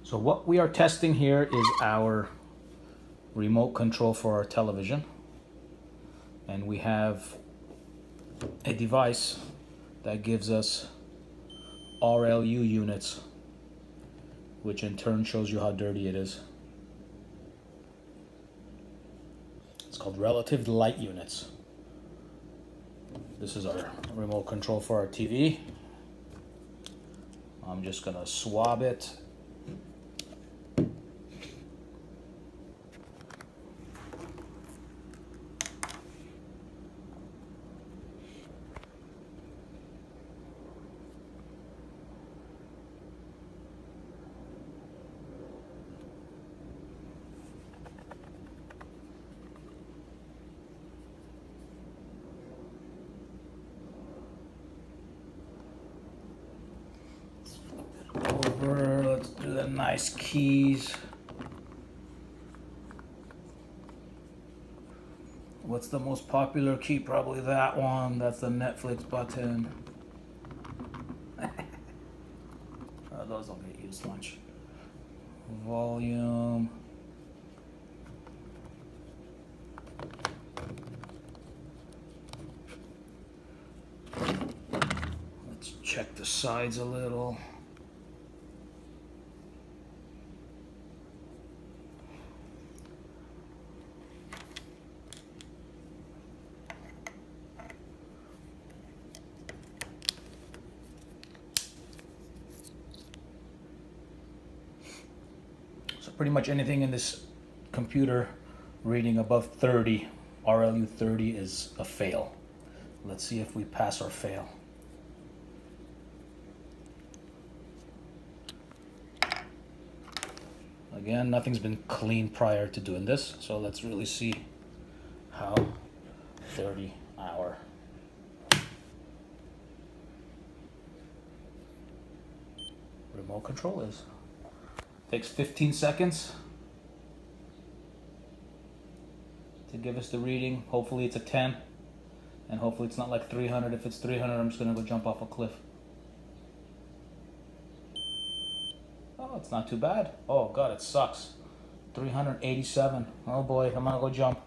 So what we are testing here is our remote control for our television. And we have a device that gives us RLU units, which in turn shows you how dirty it is. It's called relative light units. This is our remote control for our TV. I'm just gonna swab it. Over, let's do the nice keys. What's the most popular key? Probably that one. That's the Netflix button. Those don't get used much. Volume. Let's check the sides a little. So pretty much anything in this computer reading above 30, RLU 30 is a fail. Let's see if we pass or fail. Again, nothing's been cleaned prior to doing this, so let's really see how dirty our remote control is. Takes 15 seconds to give us the reading. Hopefully it's a 10, and hopefully it's not like 300. If it's 300, I'm just gonna go jump off a cliff. Oh, it's not too bad. Oh God, it sucks. 387. Oh boy, I'm gonna go jump.